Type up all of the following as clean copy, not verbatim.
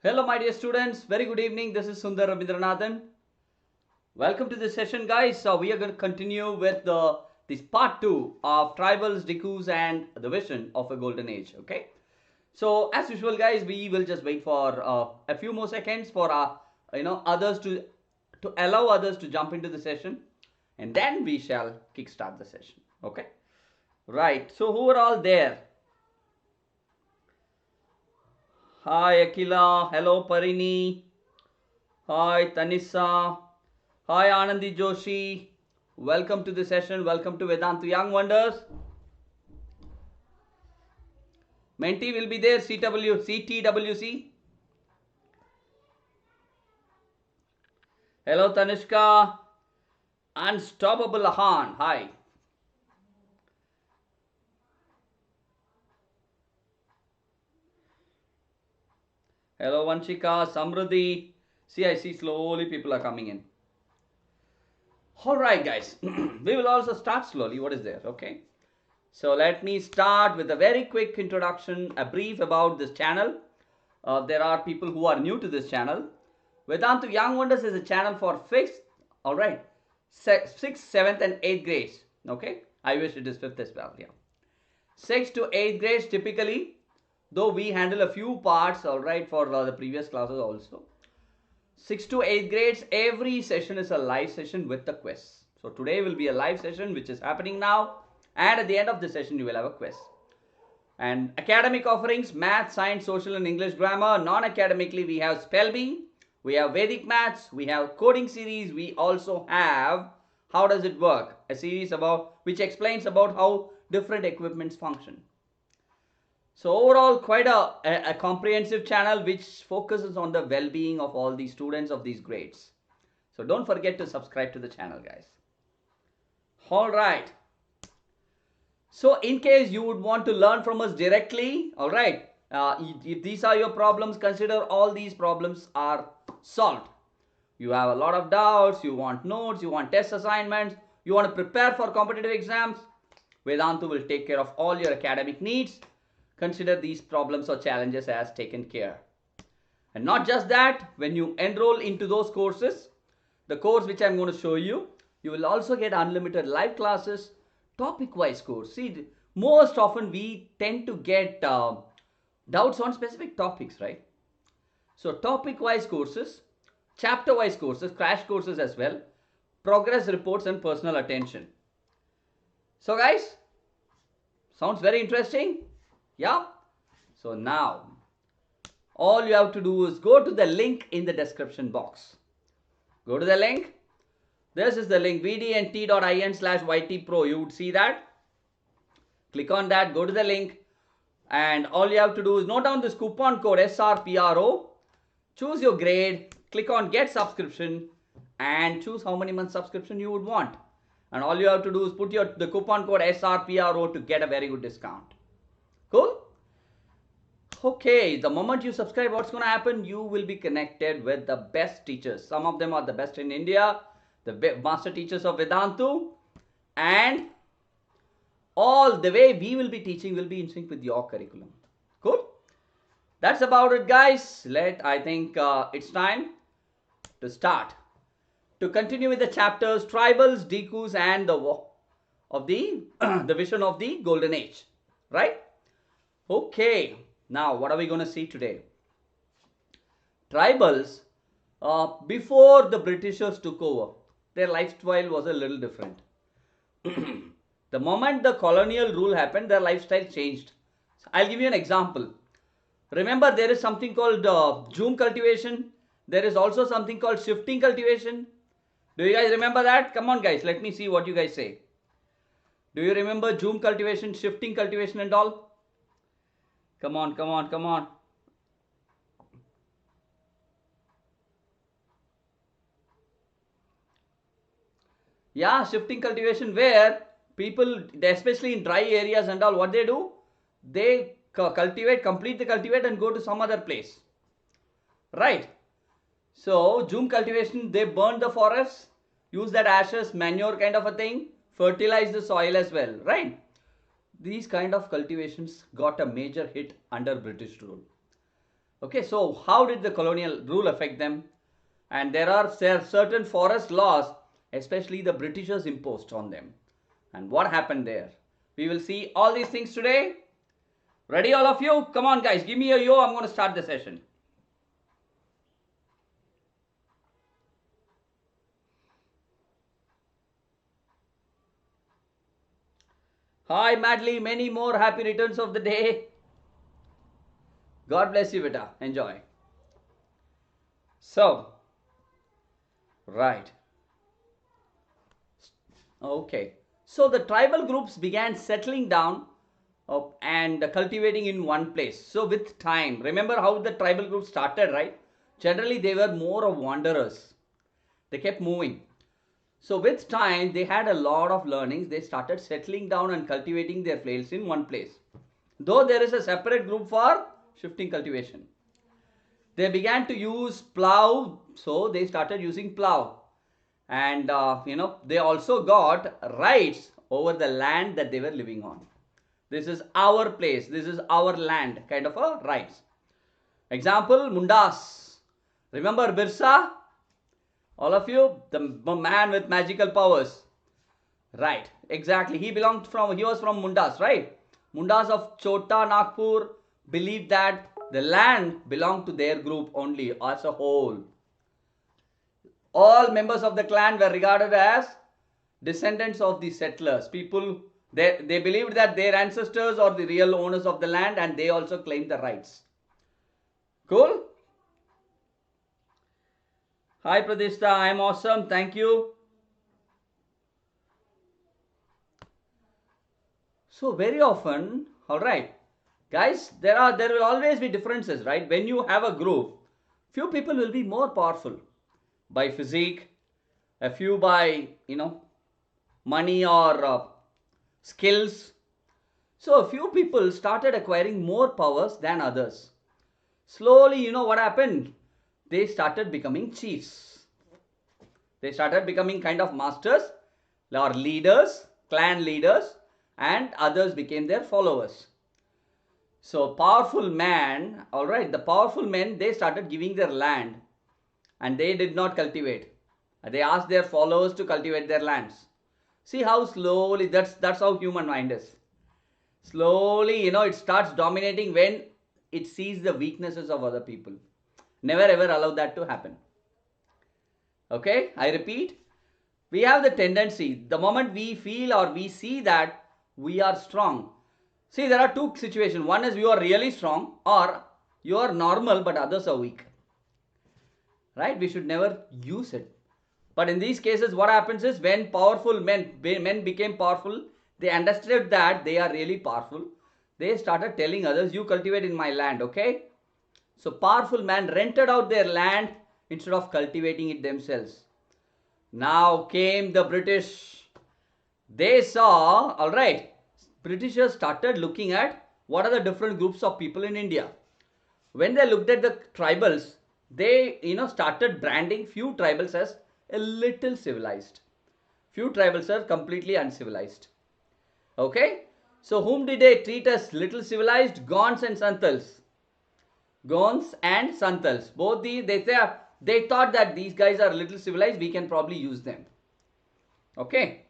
Hello, my dear students. Very good evening. This is Sundar Rabindranathan. Welcome to this session, guys. So we are going to continue with this part 2 of tribals, Dikus, and the vision of a golden age. Okay. So as usual, guys, we will just wait for a few more seconds for others to allow others to jump into the session, and then we shall kickstart the session. Okay. Right. So who are all there? Hi, Akila. Hello, Parini. Hi, Tanissa. Hi, Anandi Joshi. Welcome to the session. Welcome to Vedantu Young Wonders. Menti will be there. CTWC. Hello, Tanishka. Unstoppable Ahan. Hi. Hello, Vanshika. Samruddhi. See, I see slowly people are coming in. Alright, guys. We will also start slowly. What is there? Okay. So let me start with a very quick introduction, a brief about this channel. There are people who are new to this channel. Vedantu Young Wonders is a channel for 6th, alright, 6th, 7th and 8th grades. Okay. I wish it is 5th as well. Yeah. 6th to 8th grades typically, though we handle a few parts, alright, for the previous classes also. 6th to 8th grades, every session is a live session with a quiz. So today will be a live session which is happening now, and at the end of the session you will have a quiz. And academic offerings, math, science, social and English grammar. Non-academically we have spell bee, we have Vedic maths, we have coding series, we also have how does it work, a series about which explains about how different equipments function. So overall, quite a comprehensive channel which focuses on the well-being of all the students of these grades. So don't forget to subscribe to the channel, guys. Alright. So in case you would want to learn from us directly, alright, if these are your problems, consider all these problems are solved. You have a lot of doubts, you want notes, you want test assignments, you want to prepare for competitive exams, Vedantu will take care of all your academic needs. Consider these problems or challenges as taken care. And not just that, when you enroll into those courses, the course which I am going to show you, you will also get unlimited live classes, topic wise course. See, most often we tend to get doubts on specific topics, right? So topic wise courses, chapter wise courses, crash courses as well, progress reports and personal attention. So guys, sounds very interesting? Yeah. So now all you have to do is go to the link in the description box. Go to the link. This is the link vdnt.in/ytpro. You would see that. Click on that. Go to the link. And all you have to do is note down this coupon code SRPRO. Choose your grade. Click on get subscription. And choose how many months subscription you would want. And all you have to do is put the coupon code SRPRO to get a very good discount. Cool? Okay, the moment you subscribe, what's going to happen? You will be connected with the best teachers. Some of them are the best in India, the master teachers of Vedantu, and all the way we will be teaching will be in sync with your curriculum. Cool? That's about it, guys. I think it's time to start. To continue with the chapters, tribals, Dikus, and the vision of the golden age. Right? Okay, now what are we going to see today? Tribals, before the Britishers took over, their lifestyle was a little different. The moment the colonial rule happened, their lifestyle changed. I'll give you an example. Remember, there is something called Zoom cultivation. There is also something called shifting cultivation. Do you guys remember that? Come on, guys, let me see what you guys say. Do you remember Zoom cultivation, shifting cultivation and all? Come on, come on, come on. Yeah, shifting cultivation where people, especially in dry areas and all, what they do? They cultivate, complete the cultivate and go to some other place. Right? So, Zoom cultivation, they burn the forests, use that ashes, manure kind of a thing, fertilize the soil as well. Right? These kind of cultivations got a major hit under British rule. Okay, so how did the colonial rule affect them? And there are certain forest laws, especially the Britishers imposed on them. And what happened there? We will see all these things today. Ready, all of you? Come on, guys, give me a yo. I'm going to start the session. Hi, Madly. Many more happy returns of the day. God bless you, beta. Enjoy. So, right. Okay. So the tribal groups began settling down and cultivating in one place. So with time, remember how the tribal groups started, right? Generally, they were more of wanderers. They kept moving. So with time, they had a lot of learnings. They started settling down and cultivating their fields in one place. Though there is a separate group for shifting cultivation. They began to use plow, so they started using plow. And they also got rights over the land that they were living on. This is our place, this is our land, kind of a rights. Example, Mundas. Remember Birsa? All of you, the man with magical powers. Right, exactly. He was from Mundas, right? Mundas of Chhotanagpur believed that the land belonged to their group only as a whole. All members of the clan were regarded as descendants of the settlers. People, they believed that their ancestors are the real owners of the land and they also claimed the rights. Cool? Hi Pradishta, I am awesome. Thank you. So very often, all right, guys, there will always be differences, right? When you have a group, few people will be more powerful by physique, a few by money or skills. So a few people started acquiring more powers than others. Slowly, what happened? They started becoming chiefs. They started becoming kind of masters or leaders, clan leaders, and others became their followers. So powerful man, all right, the powerful men, they started giving their land and they did not cultivate. They asked their followers to cultivate their lands. See how slowly, that's how human mind is. Slowly, it starts dominating when it sees the weaknesses of other people. Never ever allow that to happen. Okay, I repeat, we have the tendency, the moment we feel or we see that we are strong. See, there are two situations. One is you are really strong or you are normal but others are weak. Right? We should never use it. But in these cases, what happens is when powerful men became powerful, they understood that they are really powerful. They started telling others, you cultivate in my land, okay? So powerful men rented out their land instead of cultivating it themselves. Now came the British. They saw, all right, Britishers started looking at what are the different groups of people in India. When they looked at the tribals, they started branding few tribals as a little civilized. Few tribals are completely uncivilized. Okay, so whom did they treat as little civilized? Gonds and Santals. Gonds and Santals. Both they thought that these guys are little civilized, we can probably use them. Okay.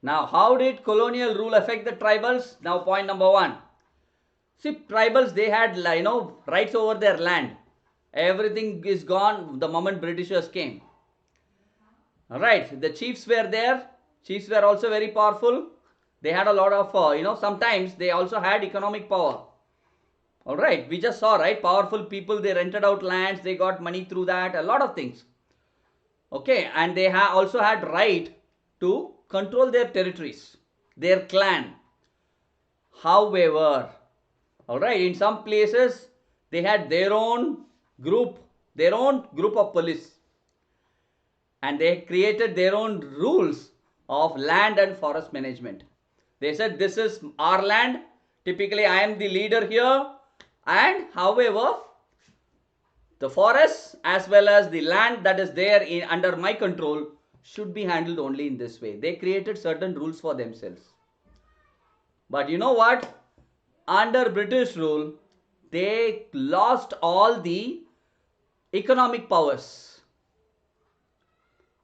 Now, how did colonial rule affect the tribals? Now, point number one. See, tribals, they had rights over their land. Everything is gone the moment Britishers came. Alright, the chiefs were there. Chiefs were also very powerful. They had a lot of, sometimes they also had economic power. Alright, we just saw, right? Powerful people, they rented out lands, they got money through that, a lot of things. Okay, and they also had right to control their territories, their clan. However, alright, in some places, they had their own group of police. And they created their own rules of land and forest management. They said, this is our land. Typically, I am the leader here. And however, the forests as well as the land that is there under my control should be handled only in this way. They created certain rules for themselves. But you know what? under British rule, they lost all the economic powers.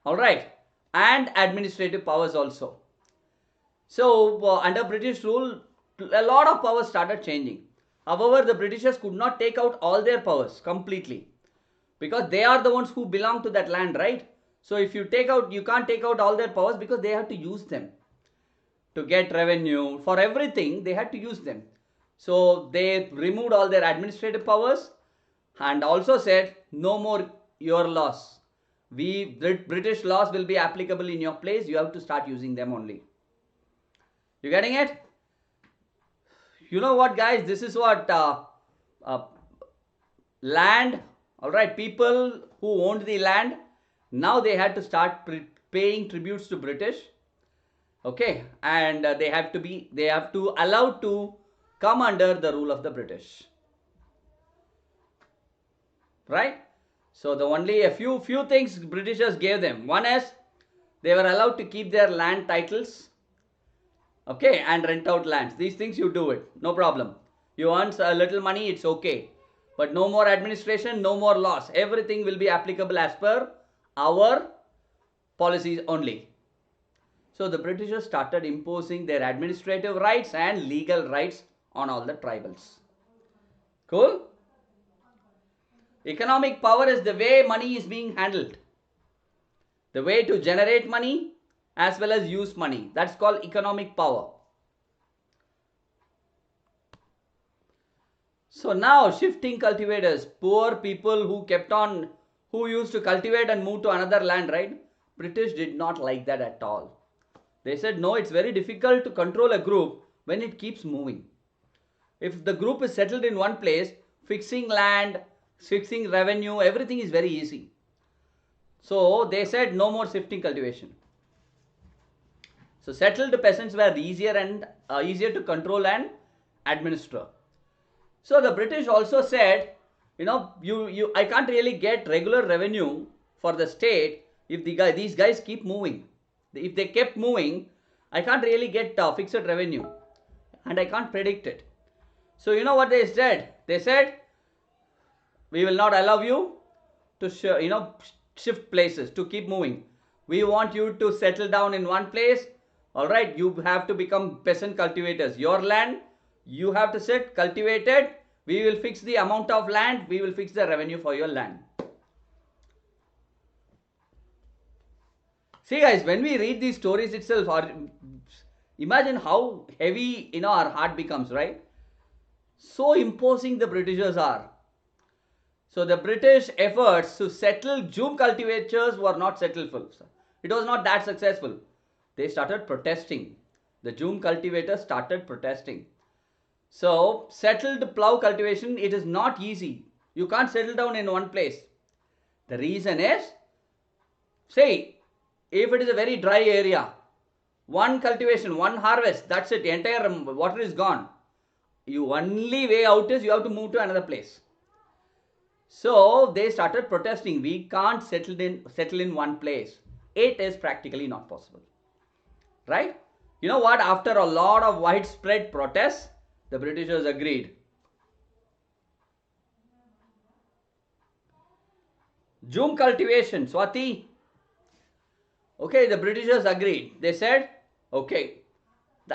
Alright, and administrative powers also. So, under British rule, a lot of powers started changing. However, the Britishers could not take out all their powers completely, because they are the ones who belong to that land, right? So, if you take out, you can't take out all their powers, because they have to use them to get revenue. For everything, they had to use them. So, they removed all their administrative powers and also said, no more your laws. British laws will be applicable in your place. You have to start using them only. You getting it? You know what, guys? This is what land. All right, people who owned the land, now they had to start paying tributes to British. Okay, and they have to allow to come under the rule of the British. Right? So the only a few things Britishers gave them. One is they were allowed to keep their land titles, okay, and rent out lands. These things you do it, no problem. You earn a little money, it's okay. But no more administration, no more laws. Everything will be applicable as per our policies only. So the Britishers started imposing their administrative rights and legal rights on all the tribals. Cool? Economic power is the way money is being handled. The way to generate money as well as use money. That's called economic power. So now shifting cultivators, poor people who used to cultivate and move to another land, right? British did not like that at all. They said, no, it's very difficult to control a group when it keeps moving. If the group is settled in one place, fixing land, fixing revenue, everything is very easy. So they said no more shifting cultivation. So settled peasants were easier to control and administer. So the British also said, I can't really get regular revenue for the state if these guys keep moving. If they kept moving, I can't really get fixed revenue, and I can't predict it. So you know what they said? They said, we will not allow you to shift places, to keep moving. We want you to settle down in one place. All right, you have to become peasant cultivators. Your land, you have to sit cultivated. We will fix the amount of land. We will fix the revenue for your land. See, guys, when we read these stories itself, imagine how heavy our heart becomes, right? So imposing the Britishers are. So the British efforts to settle Jhum cultivators were not successful. It was not that successful. They started protesting. The Jhum cultivators started protesting. So settled plough cultivation, it is not easy. You can't settle down in one place. The reason is, say, if it is a very dry area, one cultivation, one harvest, that's it, the entire water is gone. You only way out is you have to move to another place. So they started protesting. We can't settle in one place. It is practically not possible. Right? You know what? After a lot of widespread protests, the Britishers agreed. Jhum cultivation, Swati. Okay, the Britishers agreed. They said, okay,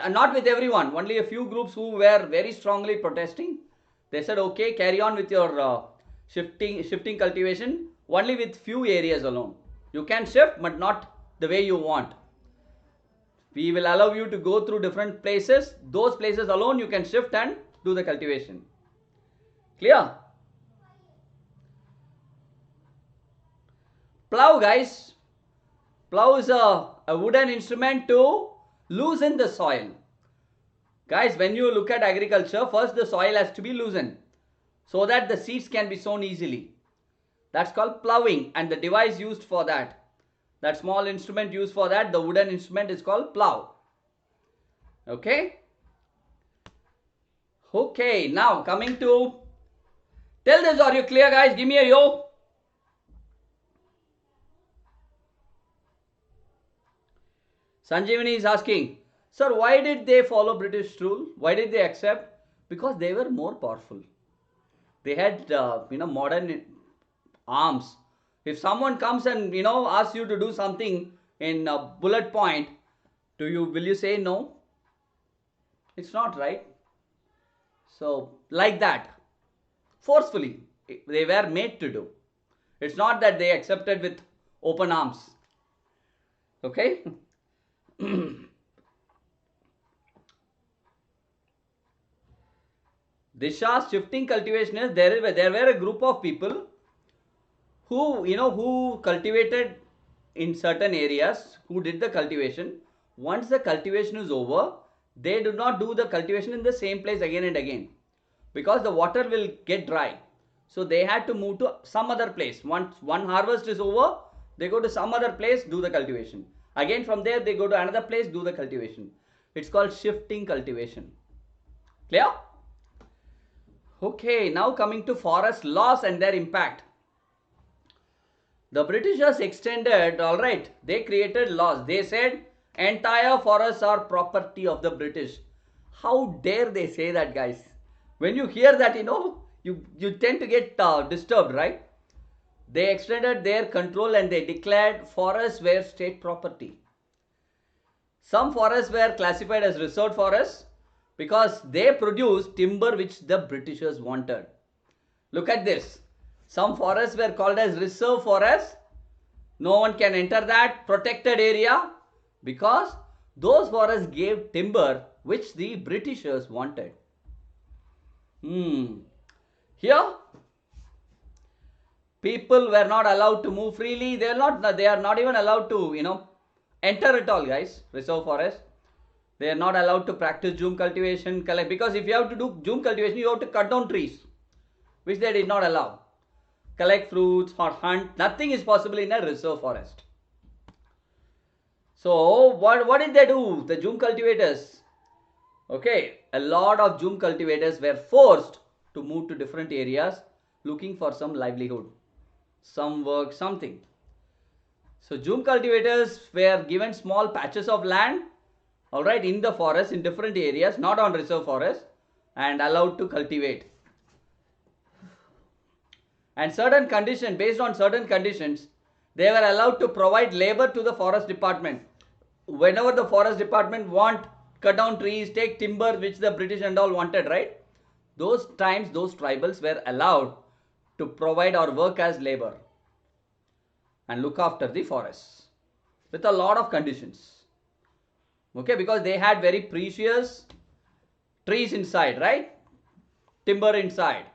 not with everyone, only a few groups who were very strongly protesting. They said, okay, carry on with your shifting cultivation, only with few areas alone. You can shift, but not the way you want. We will allow you to go through different places. Those places alone you can shift and do the cultivation. Clear? Plough, guys. Plough is a wooden instrument to loosen the soil. Guys, when you look at agriculture, first the soil has to be loosened so that the seeds can be sown easily. That's called ploughing, and the device used for that small instrument used for that, the wooden instrument, is called plough. Okay? Okay, now coming to, tell this, are you clear, guys? Give me a yo. Sanjeevani is asking, sir, why did they follow British rule? Why did they accept? Because they were more powerful. They had modern arms. If someone comes and asks you to do something in a bullet point, will you say no? It's not right. So like that, forcefully they were made to do. It's not that they accepted with open arms. Okay. Disha's shifting cultivation is there were a group of people who cultivated in certain areas, who did the cultivation. Once the cultivation is over, they do not do the cultivation in the same place again and again, because the water will get dry. So they had to move to some other place. Once one harvest is over, they go to some other place, do the cultivation. Again from there they go to another place, do the cultivation. It's called shifting cultivation. Clear? Okay, now coming to forest laws and their impact. The Britishers extended, alright, they created laws. They said entire forests are property of the British. How dare they say that, guys? When you hear that, you tend to get disturbed, right? They extended their control and they declared forests were state property. Some forests were classified as reserved forests because they produced timber which the Britishers wanted. Look at this. Some forests were called as reserve forests. No one can enter that protected area because those forests gave timber which the Britishers wanted. Here, people were not allowed to move freely. They are not even allowed to, enter at all, guys. Reserve forest. They are not allowed to practice Jhum cultivation, collect, because if you have to do Jhum cultivation, you have to cut down trees, which they did not allow. Collect fruits or hunt. Nothing is possible in a reserve forest. So what did they do? The Jhum cultivators. Okay, a lot of Jhum cultivators were forced to move to different areas looking for some livelihood, some work, something. So Jhum cultivators were given small patches of land, alright, in the forest, in different areas, not on reserve forest, and allowed to cultivate. And certain conditions, based on certain conditions, they were allowed to provide labor to the forest department. Whenever the forest department want cut down trees, take timber which the British and all wanted, right? Those times those tribals were allowed to provide or work as labor and look after the forests with a lot of conditions. Okay, because they had very precious trees inside, right? Timber inside.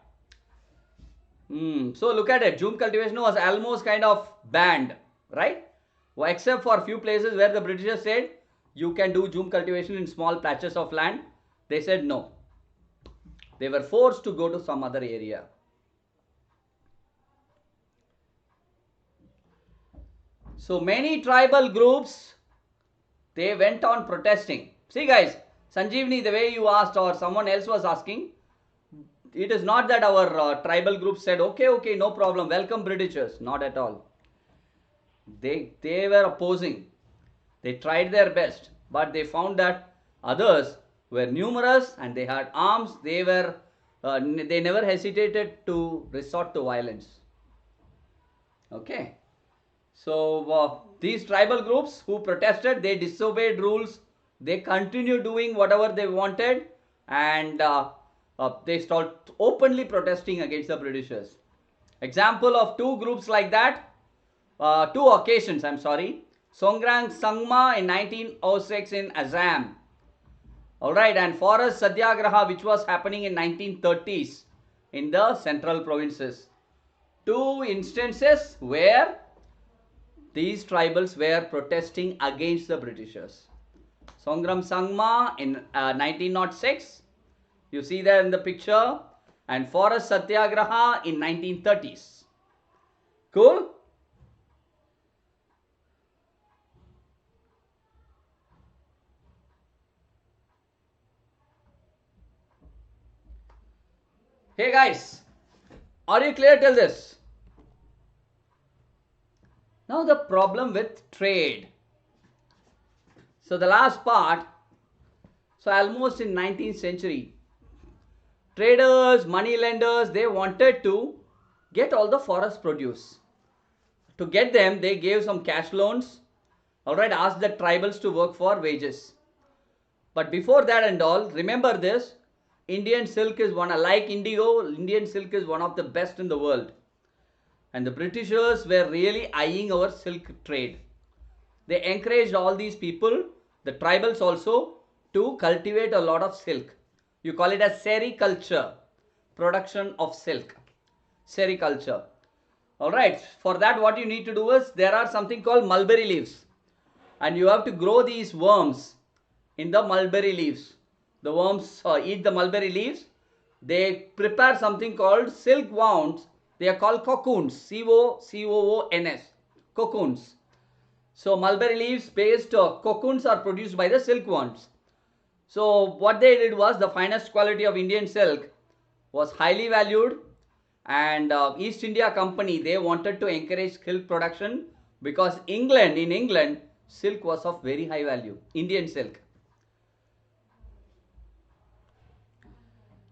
So look at it. Jhum cultivation was almost kind of banned, right? Well, except for a few places where the Britishers said you can do Jhum cultivation in small patches of land. They said no. They were forced to go to some other area. So many tribal groups, they went on protesting. See guys, Sanjeevani, the way you asked or someone else was asking, it is not that our tribal group said, okay, no problem, welcome Britishers. Not at all. They were opposing. They tried their best, but they found that others were numerous and they had arms. They never hesitated to resort to violence. Okay. So these tribal groups who protested, they disobeyed rules. They continued doing whatever they wanted, and they started openly protesting against the Britishers. Example of two groups like that, two occasions, I'm sorry. Songrang Sangma in 1906 in Assam. Alright, and Forest Satyagraha, which was happening in 1930s in the central provinces. Two instances where these tribals were protesting against the Britishers. Songram Sangma in 1906, you see there in the picture, and Forest Satyagraha in 1930s. Cool? Hey guys, are you clear till this? Now the problem with trade. So the last part, so almost in 19th century, traders, money lenders, they wanted to get all the forest produce. To get them, they gave some cash loans. Alright, asked the tribals to work for wages. But before that and all, remember this, Indian silk is like indigo, Indian silk is one of the best in the world. And the Britishers were really eyeing our silk trade. They encouraged all these people, the tribals also, to cultivate a lot of silk. You call it as sericulture, production of silk. Sericulture. Alright, for that what you need to do is, there are something called mulberry leaves. And you have to grow these worms in the mulberry leaves. The worms eat the mulberry leaves. They prepare something called silk wounds. They are called cocoons. C-O-C-O-O-N-S. Cocoons. So mulberry leaves based cocoons are produced by the silkworms. So what they did was, the finest quality of Indian silk was highly valued, and East India Company, they wanted to encourage silk production because in England silk was of very high value, Indian silk.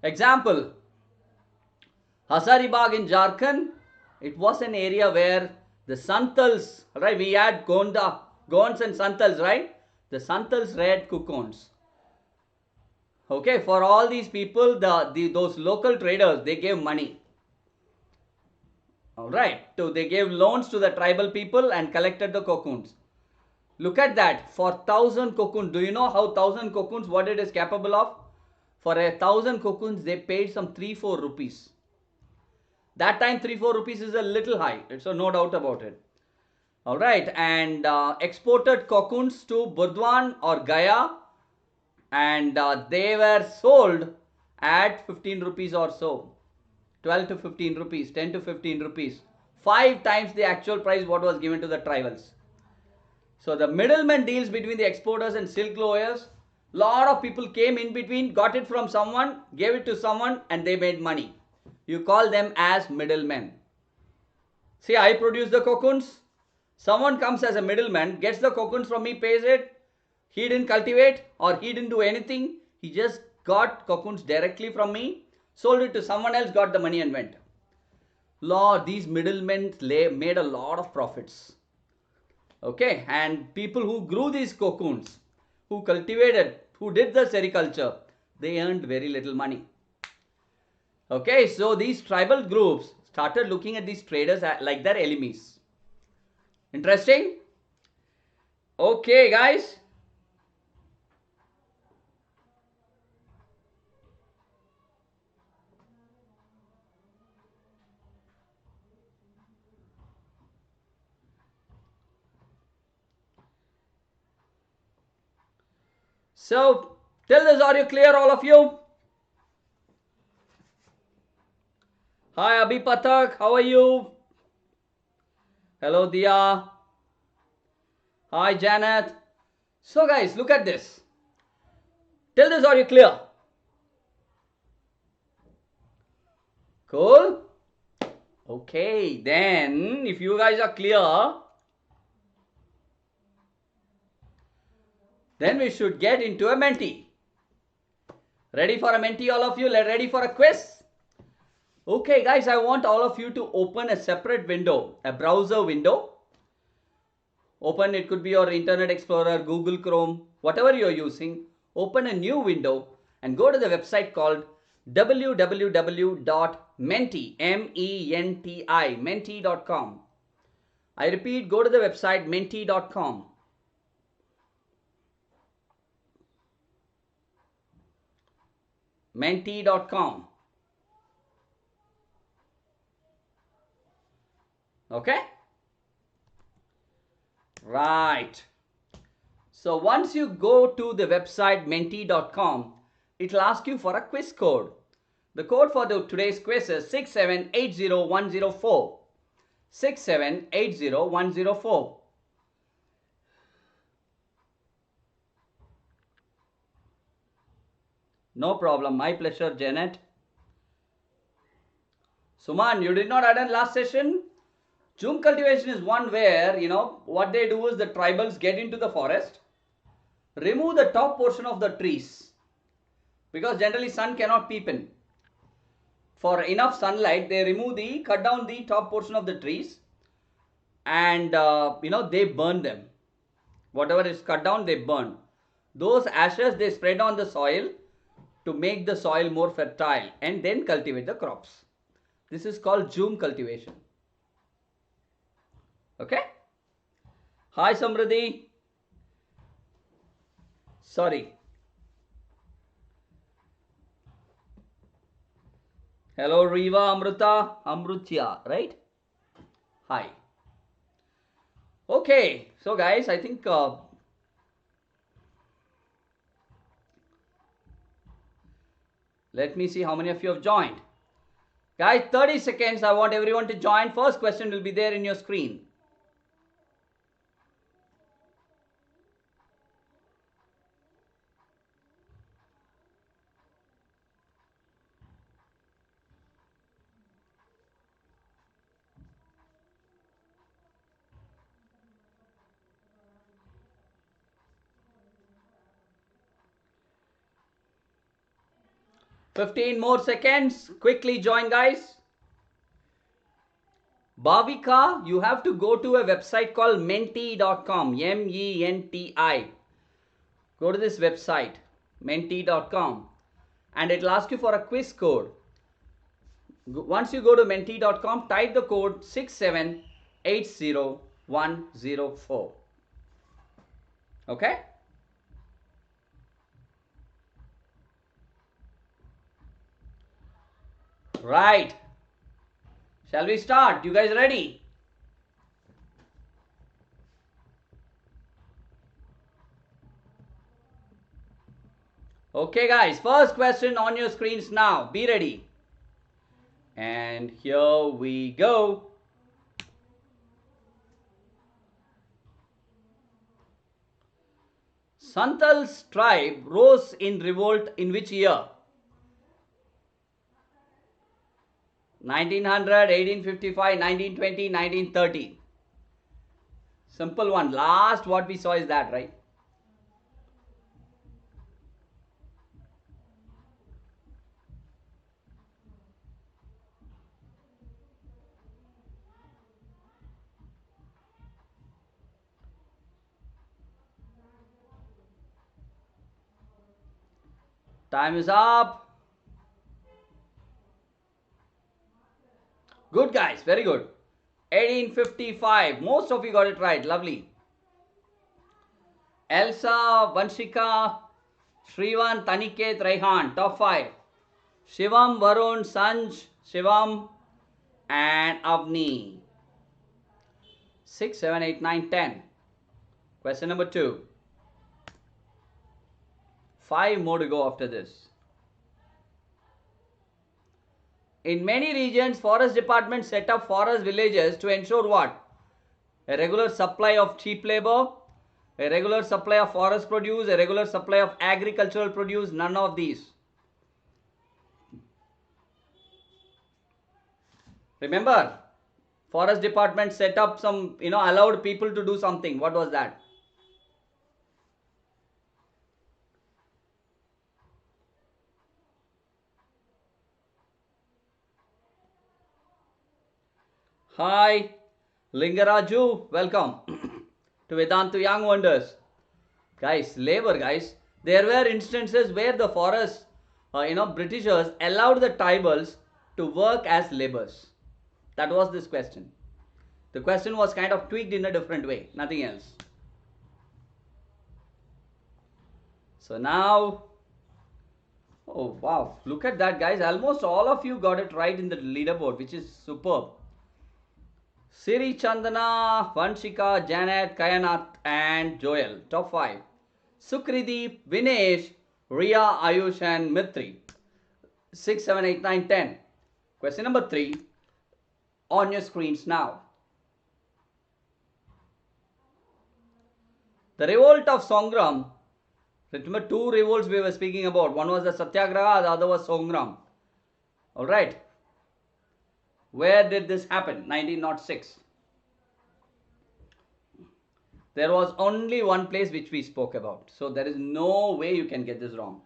Example, Hazaribagh in Jharkhand, it was an area where the Santals, right, we had Gonds and Santals, right, the Santals reared cocoons. Okay, for all these people, those local traders, they gave money. Alright, so they gave loans to the tribal people and collected the cocoons. Look at that, for 1,000 cocoons, do you know how 1,000 cocoons, what it is capable of? For 1,000 cocoons, they paid some 3-4 rupees. That time 3-4 rupees is a little high, so no doubt about it. Alright, and exported cocoons to Burdwan or Gaya, and they were sold at 15 rupees or so. 12 to 15 rupees, 10 to 15 rupees. 5 times the actual price what was given to the tribals. So the middleman deals between the exporters and silk growers. Lot of people came in between, got it from someone, gave it to someone, and they made money. You call them as middlemen. See, I produce the cocoons. Someone comes as a middleman, gets the cocoons from me, pays it. He didn't cultivate or he didn't do anything. He just got cocoons directly from me, sold it to someone else, got the money and went. These middlemen made a lot of profits. Okay, and people who grew these cocoons, who cultivated, who did the sericulture, they earned very little money. Okay, so these tribal groups started looking at these traders like their enemies. Interesting? Okay, guys. So, till this, are you clear, all of you? Hi, Abhi Pathak, how are you? Hello, Dia. Hi, Janet. So, guys, look at this. Till this, are you clear? Cool? Okay, then, if you guys are clear, then we should get into a Menti. Ready for a Menti, all of you? Ready for a quiz? Okay, guys, I want all of you to open a separate window, a browser window. Open, it could be your Internet Explorer, Google Chrome, whatever you're using. Open a new window and go to the website called www.menti, M-E-N-T-I, menti.com. I repeat, go to the website menti.com. Menti.com. Okay? Right. So once you go to the website menti.com, it will ask you for a quiz code. The code for today's quiz is 6780104. 6780104. No problem. My pleasure, Janet. Suman, you did not attend last session? Jhum cultivation is one where, what they do is the tribals get into the forest, remove the top portion of the trees, because generally sun cannot peep in. for enough sunlight, they cut down the top portion of the trees, and they burn them. Whatever is cut down, they burn. Those ashes they spread on the soil to make the soil more fertile and then cultivate the crops. This is called Zoom cultivation. Okay? Hi Samriddhi. Sorry. Hello Riva, Amrita, Amrutya, right? Hi. Okay, so guys, I think let me see how many of you have joined. Guys, 30 seconds. I want everyone to join. First question will be there in your screen. $15 more seconds. Quickly join, guys. Bhavika, you have to go to a website called menti.com. M-E-N-T-I. Go to this website, menti.com, and it will ask you for a quiz code. Once you go to menti.com, type the code 6780104. Okay? Right. Shall we start? You guys ready? Okay guys, first question on your screens now. Be ready. And here we go. Santal's tribe rose in revolt in which year? 1900, 1855, 1920, 1930. Simple one. Last what we saw is that, right? Time is up. Good guys, very good. 1855. Most of you got it right. Lovely. Elsa, Vanshika, Shrivan, Taniket, Raihan. Top 5. Shivam, Varun, Sanj, Shivam, and Avni. 6, 7, 8, 9, 10. Question number 2. 5 more to go after this. In many regions, forest departments set up forest villages to ensure what? A regular supply of cheap labor, a regular supply of forest produce, a regular supply of agricultural produce, none of these. Remember, forest department set up some, allowed people to do something. What was that? Hi, Lingaraju, welcome to Vedantu Young Wonders. Guys, labor guys. There were instances where the forest, Britishers allowed the tribals to work as laborers. That was this question. The question was kind of tweaked in a different way, nothing else. So now, oh wow, look at that guys. Almost all of you got it right in the leaderboard, which is superb. Siri, Chandana, Vanshika, Janet, Kayanath, and Joel. Top 5. Sukrideep, Vinesh, Ria, Ayush, and Mitri. 6, 7, 8, 9, 10. Question number 3. On your screens now. The revolt of Songram. Remember 2 revolts we were speaking about. One was the Satyagraha, the other was Songram. Alright. Where did this happen? 1906. There was only one place which we spoke about. So there is no way you can get this wrong.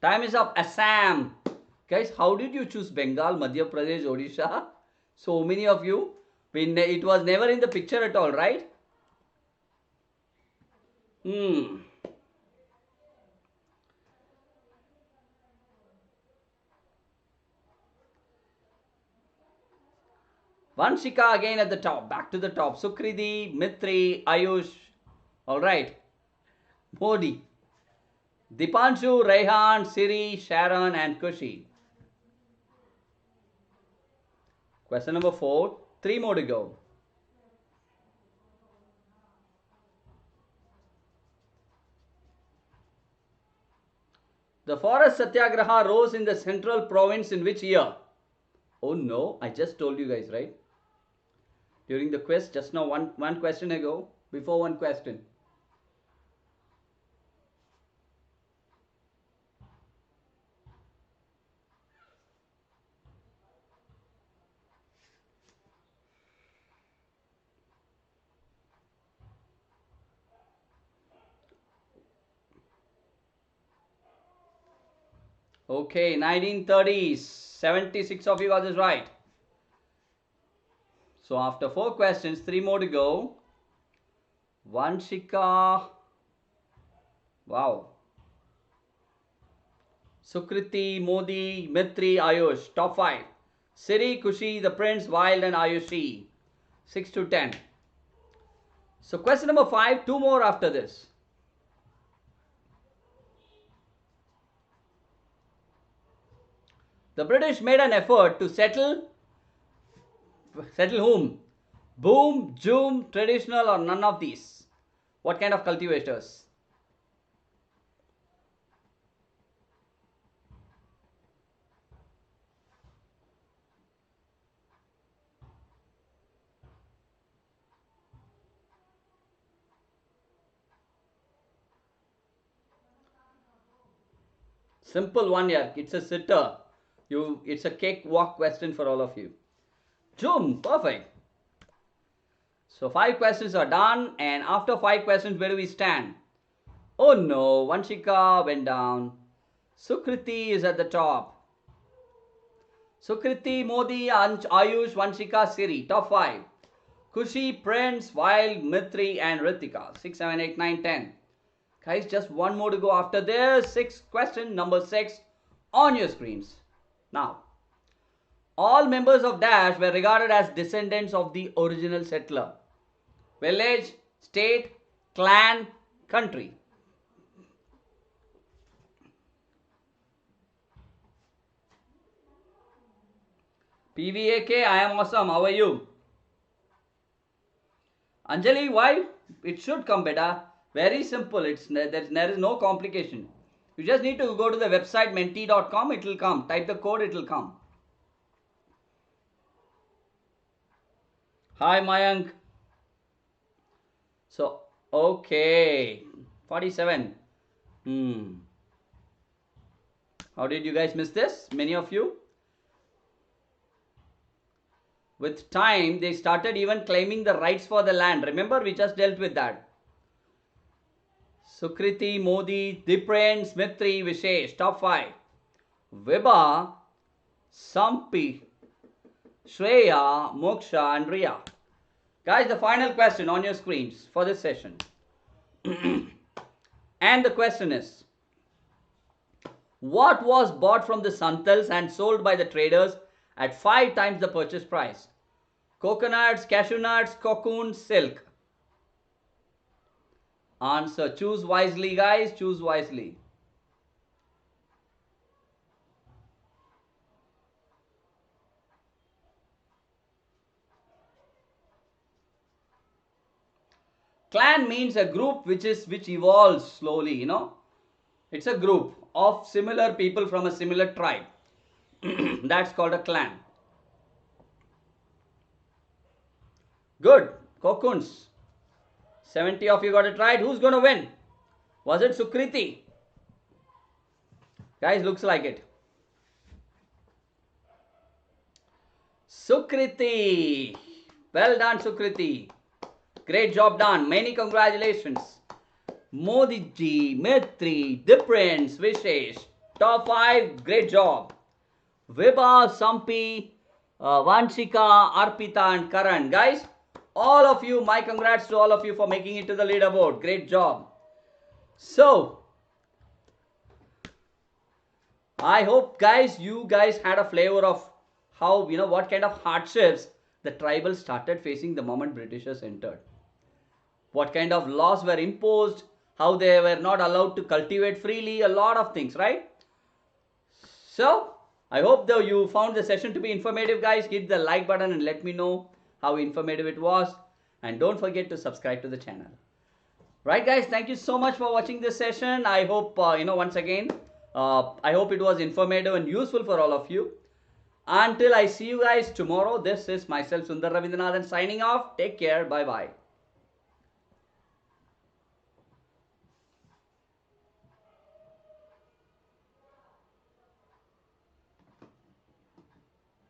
Time is up. Assam. Guys, how did you choose Bengal, Madhya Pradesh, Odisha? So many of you. It was never in the picture at all, right? Vanshika again at the top. Back to the top. Sukriti, Mitri, Ayush. Alright. Modi. Dipanshu, Rehan, Siri, Sharon and Kushi. Question number 4. 3 more to go. The forest satyagraha rose in the central province in which year? Oh no, I just told you guys, right? During the quiz, just now one question ago, before one question. Okay, 1930s. 76 of you got this right. So after 4 questions, 3 more to go. Vanshika. Wow. Sukriti, Modi, Mitri, Ayush. Top 5. Siri, Kushi, the Prince, Wild and Ayushi. 6 to 10. So question number 5, 2 more after this. The British made an effort to settle whom? Boom, Joom, traditional or none of these? What kind of cultivators? Simple one here. It's a sitter. It's a cakewalk question for all of you. Joom, perfect. So 5 questions are done, and after 5 questions, where do we stand? Oh no, Vanshika went down. Sukriti is at the top. Sukriti, Modi, Ayush, Vanshika, Siri, top 5. Kushi, Prince, Wild, Mitri and Ritika. 6, 7, 8, 9, 10. Guys, just one more to go after this. 6th question, number 6 on your screens. Now, all members of Dash were regarded as descendants of the original settler. Village, state, clan, country. PVAK, I am awesome. How are you? Anjali, why? It should come better. Very simple. There is no complication. You just need to go to the website menti.com. It will come. Type the code. It will come. Hi, Mayank. So, okay. 47. How did you guys miss this? Many of you. With time, they started even claiming the rights for the land. Remember, we just dealt with that. Sukriti, Modi, Dipren, Mitri, Vishesh. Top 5. Vibha, Sampi, Shreya, Moksha and Riya. Guys, the final question on your screens for this session. And the question is, what was bought from the Santals and sold by the traders at 5 times the purchase price? Coconuts, cashew nuts, cocoon, silk. Answer. Choose wisely, guys. Choose wisely. Clan means a group which evolves slowly, you know. It's a group of similar people from a similar tribe. That's called a clan. Good. Cocoons. 70 of you got it right. Who's going to win? Was it Sukriti? Guys, looks like it. Sukriti. Well done, Sukriti. Great job done. Many congratulations. Modi ji, Mitri, Diprince, Vishesh. top 5. Great job. Vibha, Sampi, Vanshika, Arpita and Karan. Guys, all of you, my congrats to all of you for making it to the leaderboard. Great job. So, I hope guys, you guys had a flavor of how, what kind of hardships the tribals started facing the moment Britishers entered. What kind of laws were imposed, how they were not allowed to cultivate freely, a lot of things, right? So, I hope though you found the session to be informative, guys. Hit the like button and let me know how informative it was. And don't forget to subscribe to the channel. Right, guys, thank you so much for watching this session. I hope, once again, I hope it was informative and useful for all of you. Until I see you guys tomorrow, this is myself, Sundar Ravindranathan, signing off. Take care. Bye-bye.